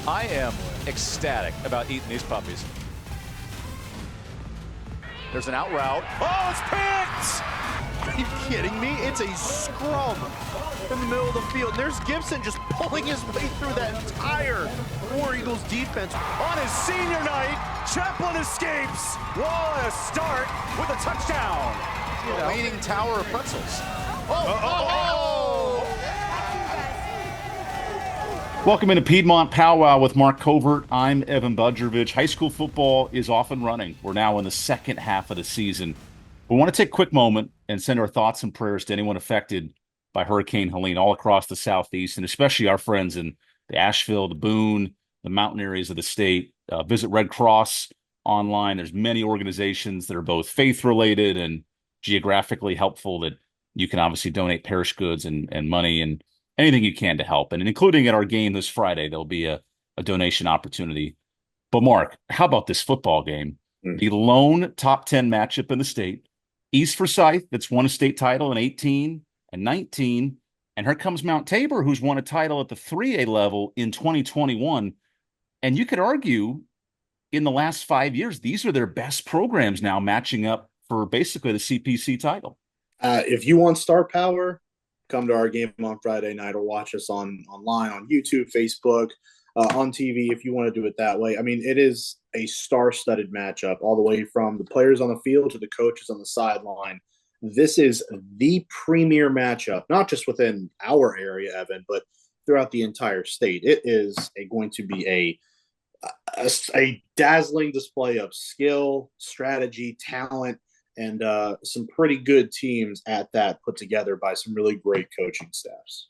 I am ecstatic about eating these puppies. There's an out route. Oh, it's picked! Are you kidding me? It's a scrum in the middle of the field. And there's Gibson just pulling his way through that entire War Eagles defense. On his senior night, Chaplin escapes. What a start with a touchdown. Leaning tower of pretzels. Welcome into Piedmont Powwow with Mark Covert. I'm Evan Budrovich. High school football is off and running. We're now in the second half of the season. We want to take a quick moment and send our thoughts and prayers to anyone affected by Hurricane Helene all across the Southeast, and especially our friends in the Asheville, the Boone, the mountain areas of the state. Visit Red Cross online. There's many organizations that are both faith-related and geographically helpful that you can obviously donate parish goods and money and anything you can to help. And including at our game this Friday, there'll be a donation opportunity. But Mark, how about this football game? The lone top 10 matchup in the state. E Forsyth, that's won a state title in 18 and 19. And here comes Mt Tabor, who's won a title at the 3A level in 2021. And you could argue in the last 5 years, these are their best programs now matching up for basically the CPC title. If you want star power, come to our game on Friday night or watch us online on YouTube, Facebook, on TV if you want to do it that way. I mean, it is a star-studded matchup all the way from the players on the field to the coaches on the sideline. This is the premier matchup, not just within our area, Evan, but throughout the entire state. It is going to be a dazzling display of skill, strategy, talent, and some pretty good teams at that, put together by some really great coaching staffs.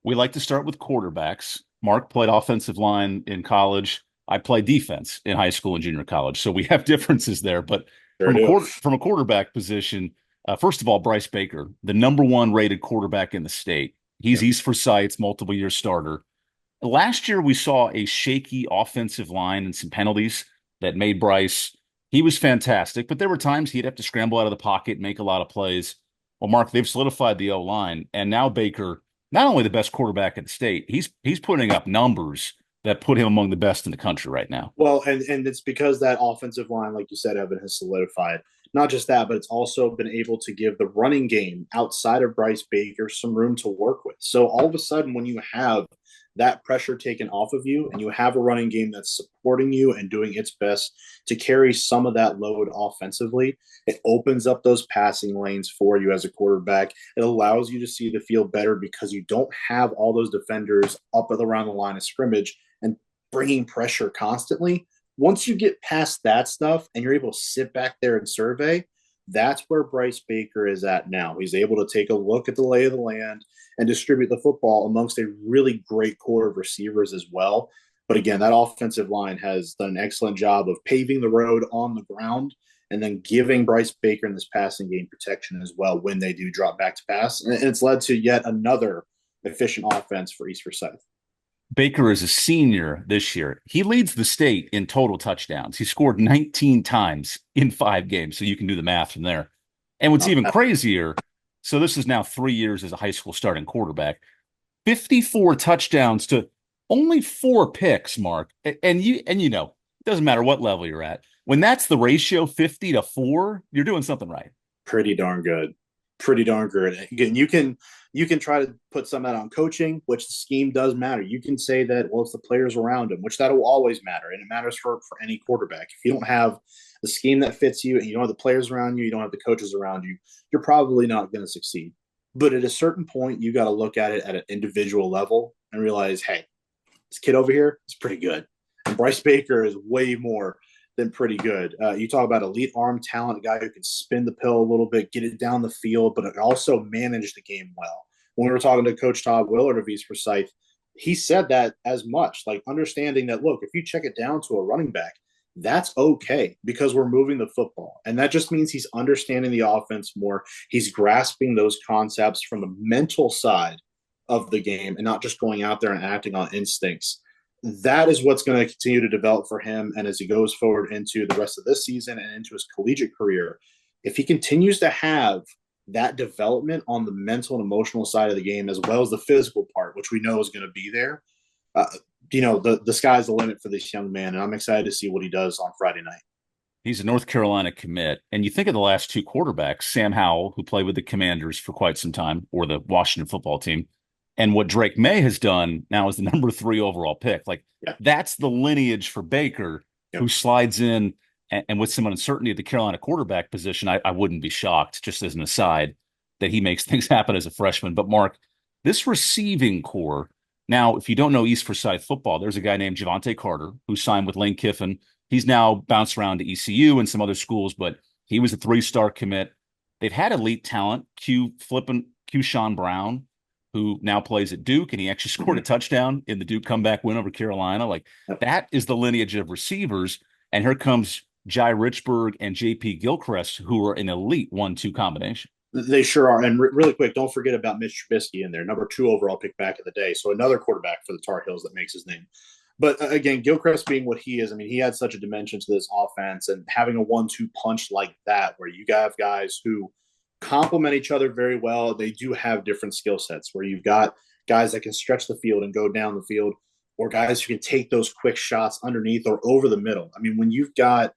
We like to start with quarterbacks. Mark played offensive line in college. I played defense in high school and junior college. So we have differences there. But from a quarterback position, first of all, Bryce Baker, the number one rated quarterback in the state. He's East Forsyth's multiple-year starter. Last year, we saw a shaky offensive line and some penalties that made Bryce – he was fantastic, but there were times he'd have to scramble out of the pocket and make a lot of plays. Well, Mark, they've solidified the O-line, and now Baker, not only the best quarterback in the state, he's putting up numbers that put him among the best in the country right now. Well, and it's because that offensive line, like you said, Evan, has solidified. Not just that, but it's also been able to give the running game outside of Bryce Baker some room to work with. So all of a sudden, when you have that pressure taken off of you and you have a running game that's supporting you and doing its best to carry some of that load offensively, it opens up those passing lanes for you as a quarterback. It allows you to see the field better because you don't have all those defenders up around the line of scrimmage and bringing pressure constantly. Once you get past that stuff and you're able to sit back there and survey, that's where Bryce Baker is at now. He's able to take a look at the lay of the land and distribute the football amongst a really great core of receivers as well. But again, that offensive line has done an excellent job of paving the road on the ground and then giving Bryce Baker in this passing game protection as well when they do drop back to pass. And it's led to yet another efficient offense for East Forsyth. Baker is a senior this year. He leads the state in total touchdowns. He scored 19 times in 5 games, so you can do the math from there. And what's even crazier, so this is now 3 years as a high school starting quarterback, 54 touchdowns to only 4 picks, Mark. And you know, it doesn't matter what level you're at. When that's the ratio, 50-4, you're doing something right. Pretty darn good. Pretty darn good. Again, you can try to put some of that on coaching, which the scheme does matter. You can say that, well, it's the players around him, which that will always matter. And it matters for any quarterback. If you don't have the scheme that fits you and you don't have the players around you, you don't have the coaches around you, you're probably not going to succeed. But at a certain point, you got to look at it at an individual level and realize, hey, this kid over here is pretty good. And Bryce Baker is way more than pretty good. You talk about elite arm talent, a guy who can spin the pill a little bit, get it down the field, but also manage the game well. When we were talking to Coach Todd Willard of East Forsyth, he said that as much, like understanding that, look, if you check it down to a running back, that's okay because we're moving the football. And that just means he's understanding the offense more. He's grasping those concepts from the mental side of the game and not just going out there and acting on instincts. That is what's going to continue to develop for him. And as he goes forward into the rest of this season and into his collegiate career, if he continues to have that development on the mental and emotional side of the game, as well as the physical part, which we know is going to be there, the sky's the limit for this young man, and I'm excited to see what he does on Friday night. He's a North Carolina commit. And you think of the last two quarterbacks, Sam Howell, who played with the Commanders for quite some time, or the Washington football team, and what Drake May has done now as the number 3 overall pick. Like, that's the lineage for Baker, who slides in, and with some uncertainty at the Carolina quarterback position, I wouldn't be shocked, just as an aside, that he makes things happen as a freshman. But Mark, this receiving core, now, if you don't know East Forsyth football, there's a guy named Javante Carter who signed with Lane Kiffin. He's now bounced around to ECU and some other schools, but he was a 3-star commit. They've had elite talent, Q Sean Brown, who now plays at Duke, and he actually scored a touchdown in the Duke comeback win over Carolina. Like, that is the lineage of receivers. And here comes Jai Richburg and JP Gilchrist, who are an elite 1-2 combination. They sure are. And really quick, don't forget about Mitch Trubisky in there, number 2 overall pick back in the day. So another quarterback for the Tar Heels that makes his name. But again, Gilchrist being what he is, I mean, he had such a dimension to this offense, and having a 1-2 punch like that, where you have guys who complement each other very well. They do have different skill sets, where you've got guys that can stretch the field and go down the field, or guys who can take those quick shots underneath or over the middle. I mean, when you've got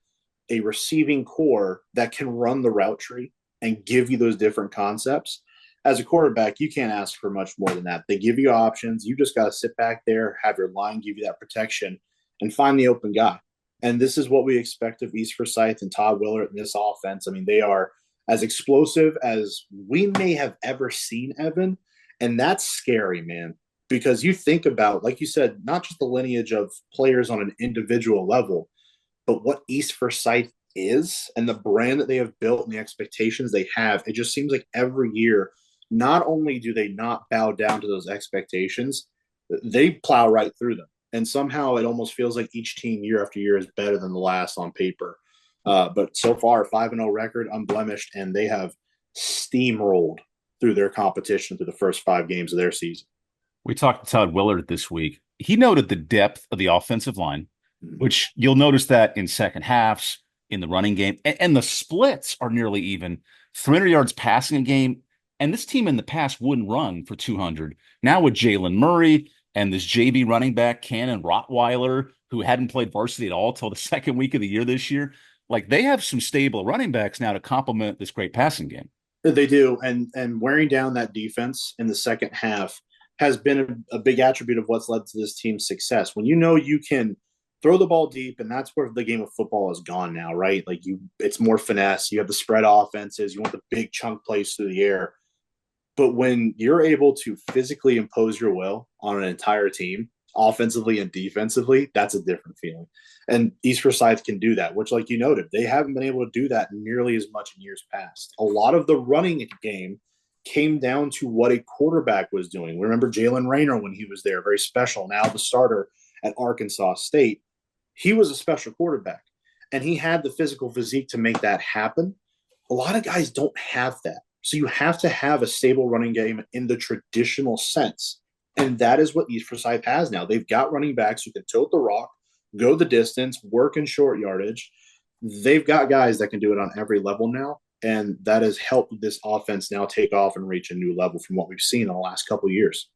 a receiving core that can run the route tree and give you those different concepts, as a quarterback, you can't ask for much more than that. They give you options. You just got to sit back there, have your line give you that protection, and find the open guy. And this is what we expect of East Forsyth and Todd Willard in this offense. I mean, they are as explosive as we may have ever seen, Evan. And that's scary, man, because you think about, like you said, not just the lineage of players on an individual level, but what East Forsyth is and the brand that they have built and the expectations they have. It just seems like every year, not only do they not bow down to those expectations, they plow right through them. And somehow it almost feels like each team year after year is better than the last on paper. But so far, 5-0 record, unblemished, and they have steamrolled through their competition through the first 5 games of their season. We talked to Todd Willard this week. He noted the depth of the offensive line, which you'll notice that in second halves, in the running game, and the splits are nearly even. 300 yards passing a game. And this team in the past wouldn't run for 200. Now with Jalen Murray and this JV running back, Cannon Rottweiler, who hadn't played varsity at all till the second week of the year this year, like, they have some stable running backs now to complement this great passing game. They do. And wearing down that defense in the second half has been a big attribute of what's led to this team's success. When you know you can throw the ball deep, and that's where the game of football has gone now, right? Like, it's more finesse. You have the spread offenses. You want the big chunk plays through the air. But when you're able to physically impose your will on an entire team, offensively and defensively, that's a different feeling. And East Forsyth can do that, which, like you noted, they haven't been able to do that nearly as much in years past. A lot of the running game came down to what a quarterback was doing. Remember Jalen Rayner when he was there, very special. Now the starter at Arkansas State. He was a special quarterback, and he had the physical physique to make that happen. A lot of guys don't have that. So you have to have a stable running game in the traditional sense. And that is what East Forsyth has now. They've got running backs who can tote the rock, go the distance, work in short yardage. They've got guys that can do it on every level now. And that has helped this offense now take off and reach a new level from what we've seen in the last couple of years.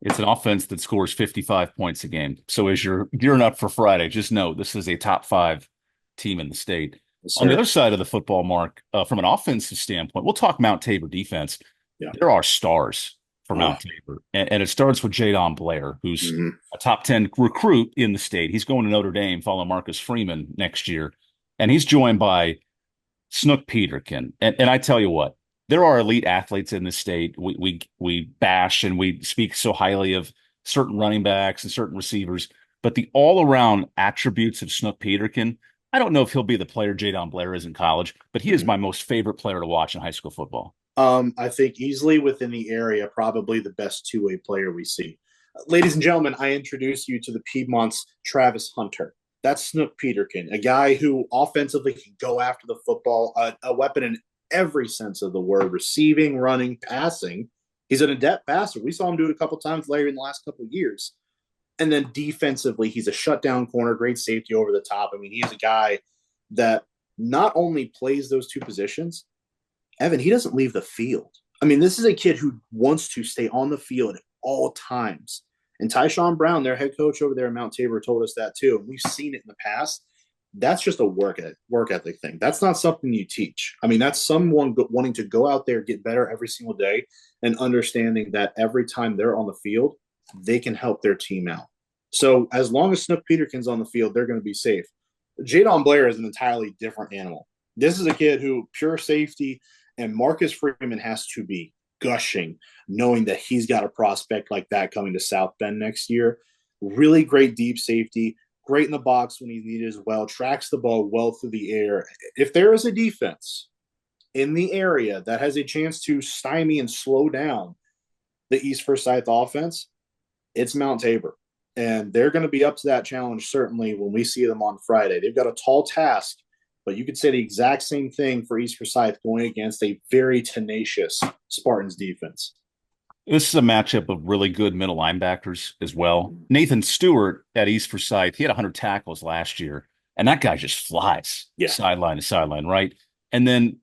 It's an offense that scores 55 points a game. So as you're gearing up for Friday, just know this is a top 5 team in the state. Yes, on the other side of the football, Mark, from an offensive standpoint, we'll talk Mount Tabor defense. Yeah. There are stars for Mount Tabor. And it starts with Jadon Blair, who's a top 10 recruit in the state. He's going to Notre Dame, following Marcus Freeman next year. And he's joined by Snook Peterkin. And I tell you what, there are elite athletes in the state. We bash and we speak so highly of certain running backs and certain receivers, but the all-around attributes of Snook Peterkin, I don't know if he'll be the player Jadon Blair is in college, but he is my most favorite player to watch in high school football. I think easily within the area, probably the best two-way player we see. Ladies and gentlemen, I introduce you to the Piedmont's Travis Hunter. That's Snook Peterkin, a guy who offensively can go after the football, a weapon in every sense of the word, receiving, running, passing. He's an adept passer. We saw him do it a couple times later in the last couple of years. And then defensively, he's a shutdown corner, great safety over the top. I mean, he's a guy that not only plays those two positions, Evan, he doesn't leave the field. I mean, this is a kid who wants to stay on the field at all times. And Tyshawn Brown, their head coach over there at Mount Tabor, told us that too. And we've seen it in the past. That's just a work ethic thing. That's not something you teach. I mean, that's someone wanting to go out there, get better every single day, and understanding that every time they're on the field, they can help their team out. So as long as Snook Peterkin's on the field, they're going to be safe. Jadon Blair is an entirely different animal. This is a kid who pure safety, and Marcus Freeman has to be gushing, knowing that he's got a prospect like that coming to South Bend next year. Really great deep safety, great in the box when he's needed as well, tracks the ball well through the air. If there is a defense in the area that has a chance to stymie and slow down the East Forsyth offense, it's Mount Tabor. And they're going to be up to that challenge, certainly, when we see them on Friday. They've got a tall task, but you could say the exact same thing for East Forsyth going against a very tenacious Spartans defense. This is a matchup of really good middle linebackers as well. Nathan Stewart at East Forsyth, he had 100 tackles last year, and that guy just flies sideline to sideline, right? And then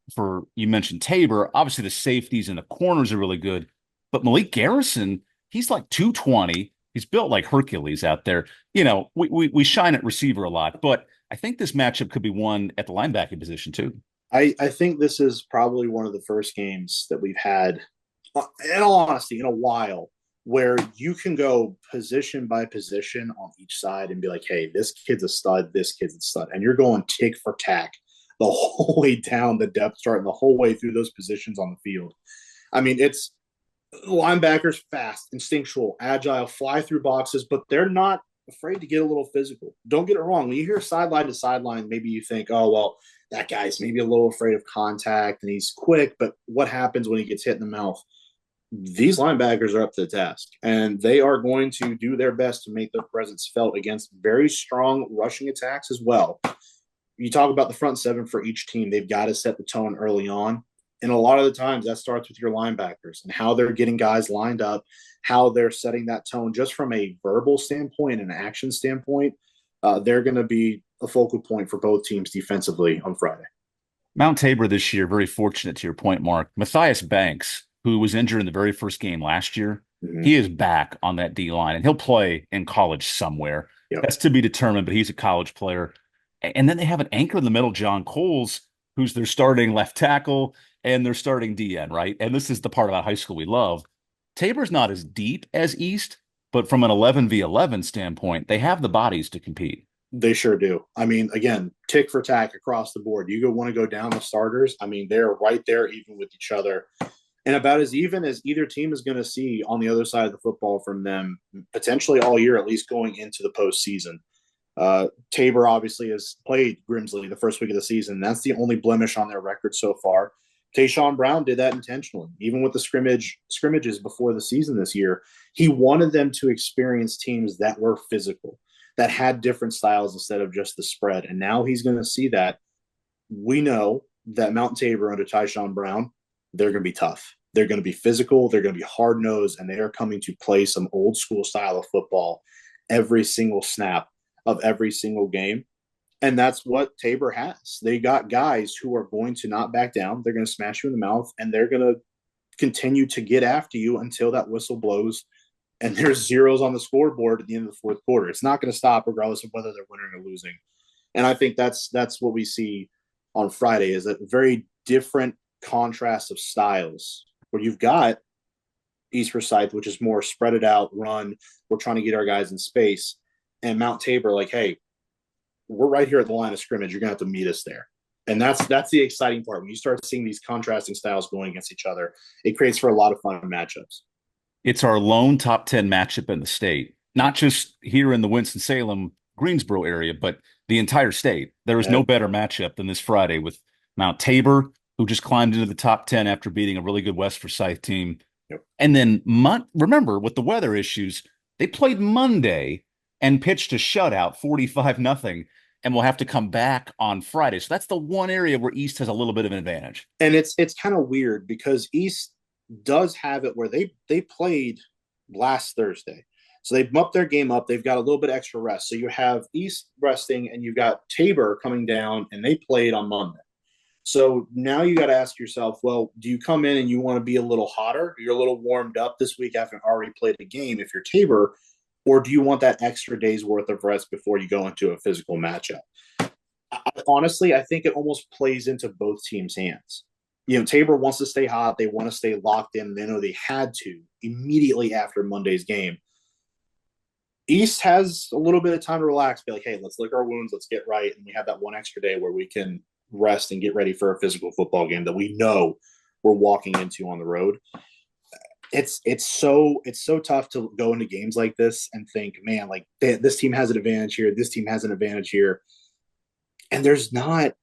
you mentioned Tabor, obviously the safeties and the corners are really good, but Malik Garrison, he's like 220. He's built like Hercules out there. You know, we shine at receiver a lot, but I think this matchup could be won at the linebacking position too. I think this is probably one of the first games that we've had, in all honesty, in a while, where you can go position by position on each side and be like, hey, this kid's a stud, this kid's a stud. And you're going tick for tack the whole way down the depth chart and the whole way through those positions on the field. I mean, it's linebackers fast, instinctual, agile, fly through boxes, but they're not afraid to get a little physical. Don't get it wrong. When you hear sideline to sideline, maybe you think, oh, well, that guy's maybe a little afraid of contact and he's quick, but what happens when he gets hit in the mouth? These linebackers are up to the task, and they are going to do their best to make their presence felt against very strong rushing attacks as well. You talk about the front seven for each team. They've got to set the tone early on. And a lot of the times that starts with your linebackers and how they're getting guys lined up, how they're setting that tone just from a verbal standpoint and an action standpoint. They're going to be a focal point for both teams defensively on Friday. Mount Tabor this year, very fortunate to your point, Mark. Matthias Banks, who was injured in the very first game last year, he is back on that D-line, and he'll play in college somewhere. Yep. That's to be determined, but he's a college player. And then they have an anchor in the middle, John Coles, who's their starting left tackle and their starting DN, right? And this is the part about high school we love. Tabor's not as deep as East, but from an 11v11 standpoint, they have the bodies to compete. They sure do. I mean, again, tick for tack across the board. You want to go down the starters. I mean, they're right there even with each other. And about as even as either team is going to see on the other side of the football from them, potentially all year, at least going into the postseason. Tabor obviously has played Grimsley the first week of the season. That's the only blemish on their record so far. Tayshawn Brown did that intentionally. Even with the scrimmages before the season this year, he wanted them to experience teams that were physical, that had different styles instead of just the spread. And now he's going to see that. We know that Mount Tabor under Tayshawn Brown, they're going to be tough. They're going to be physical. They're going to be hard-nosed, and they are coming to play some old-school style of football every single snap of every single game. And that's what Tabor has. They got guys who are going to not back down. They're going to smash you in the mouth, and they're going to continue to get after you until that whistle blows and there's zeros on the scoreboard at the end of the fourth quarter. It's not going to stop regardless of whether they're winning or losing. And I think that's what we see on Friday, is a very different contrast of styles where you've got East Forsyth, which is more spread it out, run. We're trying to get our guys in space. And Mount Tabor, like, hey, we're right here at the line of scrimmage. You're going to have to meet us there. And that's the exciting part. When you start seeing these contrasting styles going against each other, it creates for a lot of fun matchups. It's our lone top 10 matchup in the state, not just here in the Winston-Salem, Greensboro area, but the entire state. There is no better matchup than this Friday with Mount Tabor, who just climbed into the top 10 after beating a really good West Forsyth team. Yep. And then, remember, with the weather issues, they played Monday and pitched a shutout, 45-0, and we'll have to come back on Friday. So that's the one area where East has a little bit of an advantage. And it's kind of weird because East does have it where they played last Thursday. So they've upped their game up. They've got a little bit extra rest. So you have East resting, and you've got Tabor coming down, and they played on Monday. So now you got to ask yourself, well, do you come in and you want to be a little hotter? You're a little warmed up this week after already played a game. If you're Tabor, Or do you want that extra day's worth of rest before you go into a physical matchup? Honestly, I think it almost plays into both teams' hands. Tabor wants to stay hot. They want to stay locked in. They know they had to immediately after Monday's game. East has a little bit of time to relax, be like, hey, let's lick our wounds, let's get right. And we have that one extra day where we can rest and get ready for a physical football game that we know we're walking into on the road. It's so tough to go into games like this and think, man, like this team has an advantage here, this team has an advantage here. And there's not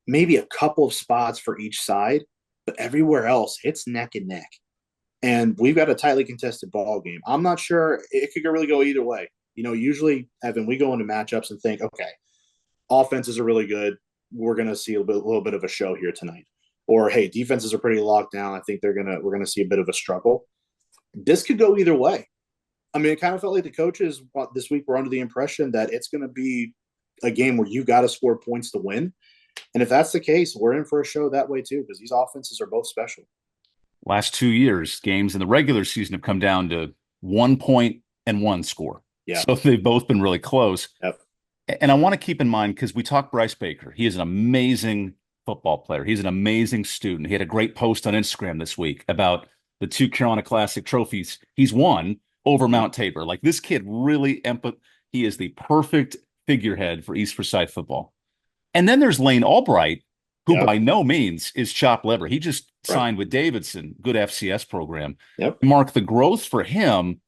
maybe a couple of spots for each side, but everywhere else, it's neck and neck. And we've got a tightly contested ball game. I'm not sure it could really go either way. Usually, Evan, we go into matchups and think, okay, offenses are really good. We're going to see a little bit of a show here tonight. Or, hey, defenses are pretty locked down. I think we're going to see a bit of a struggle. This could go either way. I mean, it kind of felt like the coaches this week were under the impression that it's going to be a game where you got to score points to win. And if that's the case, we're in for a show that way too, because these offenses are both special. Last 2 years, games in the regular season have come down to 1 point and 1 score. Yeah. So they've both been really close. Yep. And I want to keep in mind, because we talked Bryce Baker. He is an amazing football player. He's an amazing student. He had a great post on Instagram this week about the 2 Carolina Classic trophies he's won over Mt Tabor. Like, this kid really he is the perfect figurehead for East Forsyth football. And then there's Lane Albright, who by no means is chopped liver. He just signed with Davidson, good FCS program. Yep. Mark, the growth for him,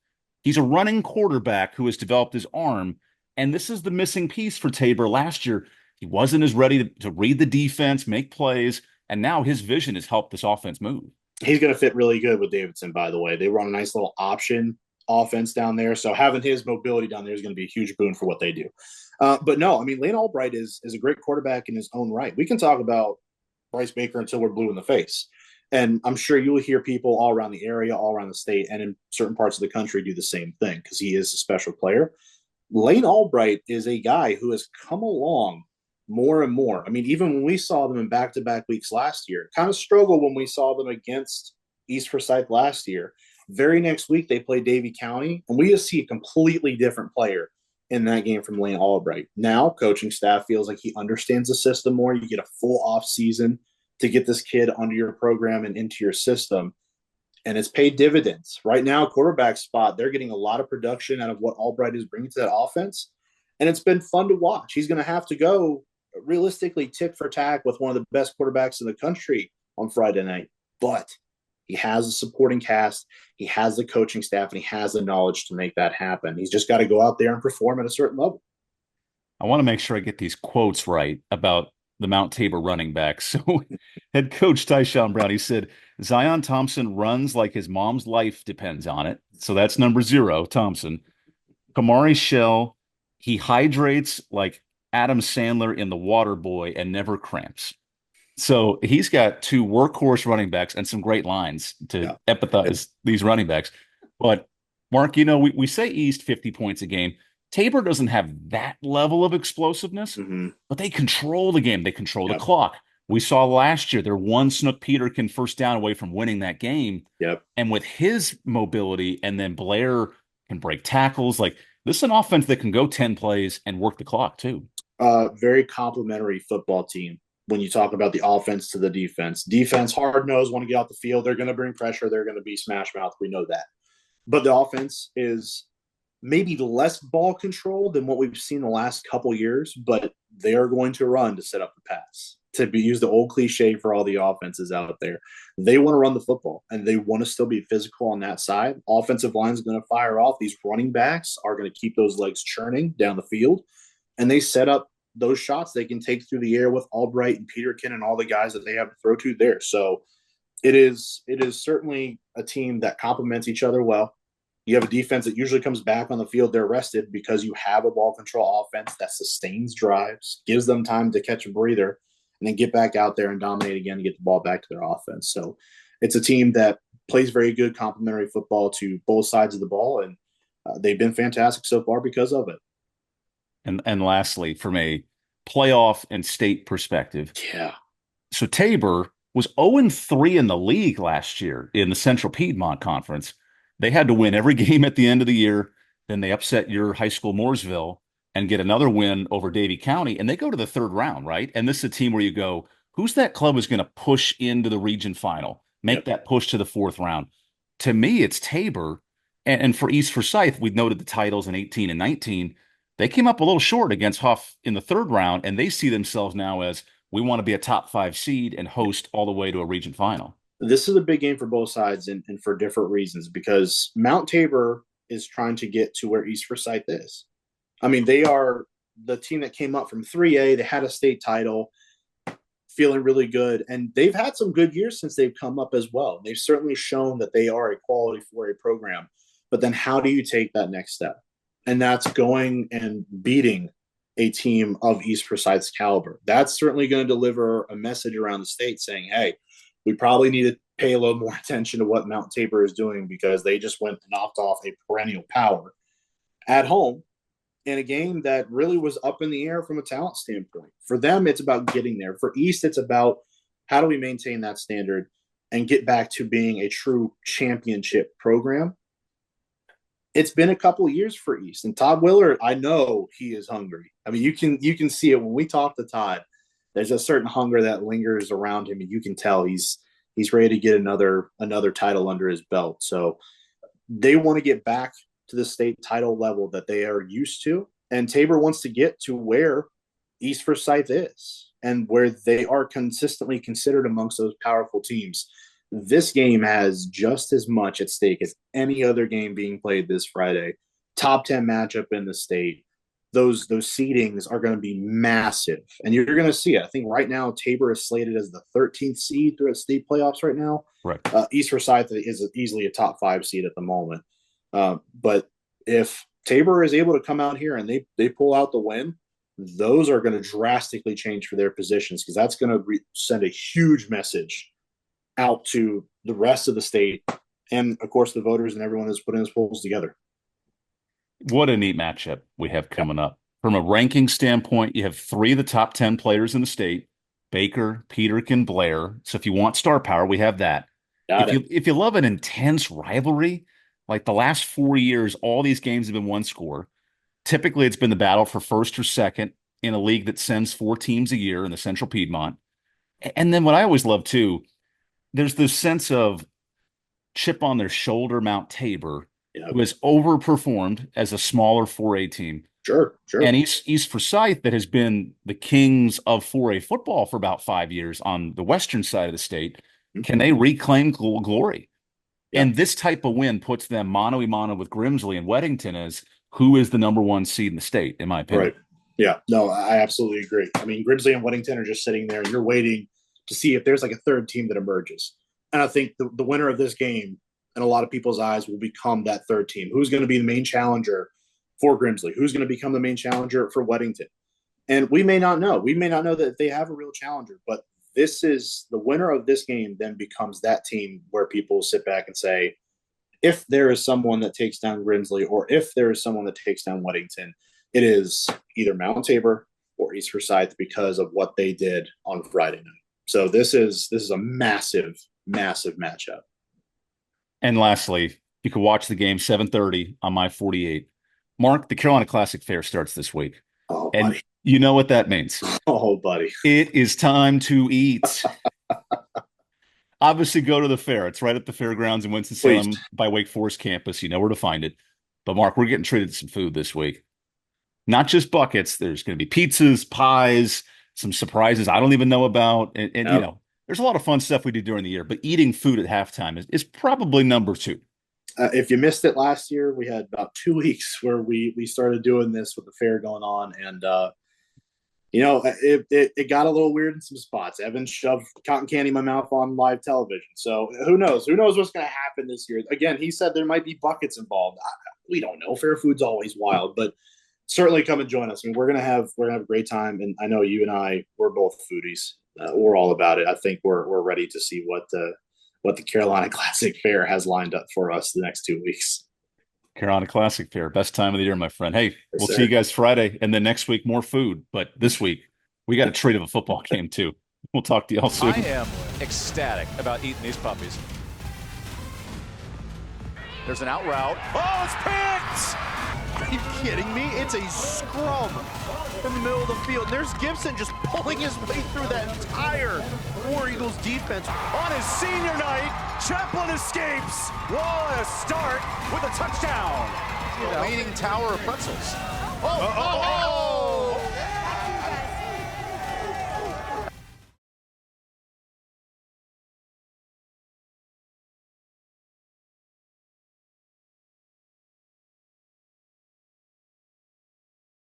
he's a running quarterback who has developed his arm. And this is the missing piece for Tabor. Last year, he wasn't as ready to read the defense, make plays. And now his vision has helped this offense move. He's going to fit really good with Davidson, by the way. They run a nice little option offense down there. So having his mobility down there is going to be a huge boon for what they do. But no, I mean, Lane Albright is a great quarterback in his own right. We can talk about Bryce Baker until we're blue in the face. And I'm sure you'll hear people all around the area, all around the state, and in certain parts of the country do the same thing because he is a special player. Lane Albright is a guy who has come along more and more. I mean, even when we saw them in back-to-back weeks last year, kind of struggled when we saw them against East Forsyth last year. Very next week, they play Davie County, and we just see a completely different player in that game from Lane Albright. Now, coaching staff feels like he understands the system more. You get a full off season to get this kid under your program and into your system, and it's paid dividends. Right now, quarterback spot, they're getting a lot of production out of what Albright is bringing to that offense, and it's been fun to watch. He's going to have to go realistically tick for tack with one of the best quarterbacks in the country on Friday night, but he has a supporting cast, he has the coaching staff, and he has the knowledge to make that happen. He's just got to go out there and perform at a certain level. I want to make sure I get these quotes right about the Mt Tabor running backs. So head coach Tyshawn Brown, he said, Zion Thompson runs like his mom's life depends on it. So that's number 0, Thompson. Kamari Shell, he hydrates like Adam Sandler in The Water Boy and never cramps. So he's got 2 workhorse running backs and some great lines to empathize these running backs. But, Mark, we say East 50 points a game. Tabor doesn't have that level of explosiveness, but they control the game. They control the clock. We saw last year they're 1 Snook Peterkin first down away from winning that game. Yep. And with his mobility, and then Blair can break tackles. Like, this is an offense that can go 10 plays and work the clock too. Very complimentary football team. When you talk about the offense to the defense, hard-nosed, want to get out the field. They're going to bring pressure. They're going to be smash mouth. We know that. But the offense is maybe less ball control than what we've seen the last couple years, but they are going to run to set up the pass. To use the old cliche for all the offenses out there, they want to run the football, and they want to still be physical on that side. Offensive line is going to fire off. These running backs are going to keep those legs churning down the field, and they set up those shots they can take through the air with Albright and Peterkin and all the guys that they have to throw to there. So it is certainly a team that complements each other well. You have a defense that usually comes back on the field. They're rested because you have a ball control offense that sustains drives, gives them time to catch a breather, and then get back out there and dominate again and get the ball back to their offense. So it's a team that plays very good complementary football to both sides of the ball, and they've been fantastic so far because of it. And lastly, from a playoff and state perspective, so Tabor was 0-3 in the league last year in the Central Piedmont Conference. They had to win every game at the end of the year. then they upset your high school Mooresville and get another win over Davie County, and they go to the third round, right? And this is a team where you go, who's that club who's going to push into the region final, make that push to the fourth round? To me, it's Tabor. And for East Forsyth, we've noted the titles in 18 and 19. They came up a little short against Huff in the third round, and they see themselves now as, we want to be a top 5 seed and host all the way to a region final. This is a big game for both sides and for different reasons, because Mount Tabor is trying to get to where East Forsyth is. I mean, they are the team that came up from 3A. They had a state title, feeling really good. And they've had some good years since they've come up as well. They've certainly shown that they are a quality 4A program. But then how do you take that next step? And that's going and beating a team of East Forsyth's caliber. That's certainly going to deliver a message around the state saying, hey, we probably need to pay a little more attention to what Mount Tabor is doing, because they just went and knocked off a perennial power at home in a game that really was up in the air from a talent standpoint. For them, it's about getting there. For East, it's about how do we maintain that standard and get back to being a true championship program. It's been a couple of years for East, and Todd Willard, I know he is hungry. I mean, you can see it when we talk to Todd. There's a certain hunger that lingers around him, and you can tell he's ready to get another title under his belt. So they want to get back to the state title level that they are used to, and Tabor wants to get to where East Forsyth is and where they are consistently considered amongst those powerful teams. This game has just as much at stake as any other game being played this Friday. Top 10 matchup in the state. Those seedings are going to be massive. And you're going to see it. I think right now Tabor is slated as the 13th seed through the state playoffs right now. Right. East Forsyth is easily a top 5 seed at the moment. But if Tabor is able to come out here and they pull out the win, those are going to drastically change for their positions, because that's going to send a huge message out to the rest of the state and, of course, the voters and everyone who's putting those polls together. What a neat matchup we have coming up. From a ranking standpoint, you have 3 of the top 10 players in the state, Baker, Peterkin, Blair. So if you want star power, we have that. If you love an intense rivalry, like the last 4 years, all these games have been one score. Typically, it's been the battle for first or second in a league that sends 4 teams a year in the Central Piedmont. And then what I always love, too, there's this sense of chip on their shoulder, Mount Tabor, who has overperformed as a smaller 4A team. Sure. And East Forsyth, that has been the kings of 4A football for about 5 years on the western side of the state. Mm-hmm. Can they reclaim glory? Yeah. And this type of win puts them mano a mano with Grimsley and Weddington as who is the number 1 seed in the state, in my opinion. Right. Yeah. No, I absolutely agree. I mean, Grimsley and Weddington are just sitting there, and you're waiting to see if there's like a third team that emerges. And I think the winner of this game, in a lot of people's eyes, will become that third team. Who's going to be the main challenger for Grimsley? Who's going to become the main challenger for Weddington? And we may not know. We may not know that they have a real challenger, but this is the winner of this game then becomes that team where people sit back and say, if there is someone that takes down Grimsley or if there is someone that takes down Weddington, it is either Mount Tabor or East Forsyth because of what they did on Friday night. So this is a massive, massive matchup. And lastly, you can watch the game 7:30 on my 48. Mark, the Carolina Classic Fair starts this week. Oh, and buddy. You know what that means. Oh, buddy. It is time to eat. Obviously, go to the fair. It's right at the fairgrounds in Winston-Salem by Wake Forest campus. You know where to find it. But, Mark, we're getting treated to some food this week. Not just buckets. There's going to be pizzas, pies, some surprises I don't even know about. And you know, there's a lot of fun stuff we do during the year. But eating food at halftime is probably number 2. If you missed it last year, we had about 2 weeks where we started doing this with the fair going on. And, you know, it got a little weird in some spots. Evan shoved cotton candy in my mouth on live television. So who knows? Who knows what's going to happen this year? Again, he said there might be buckets involved. We don't know. Fair food's always wild, but certainly come and join us. I mean, we're gonna have a great time. And I know you and we're both foodies. We're all about it. I think we're ready to see what the Carolina Classic Fair has lined up for us the next 2 weeks. Carolina Classic Fair, best time of the year, my friend. Hey, we'll sir. See you guys Friday, and then next week more food. But this week we got a treat of a football game too. We'll talk to y'all soon. I am ecstatic about eating these puppies. There's an out route. Oh, it's picked! Are you kidding me? It's a scrum in the middle of the field. And there's Gibson just pulling his way through that entire War Eagles defense. On his senior night, Chaplin escapes. What a start with a touchdown. Leaning tower of pretzels. Oh,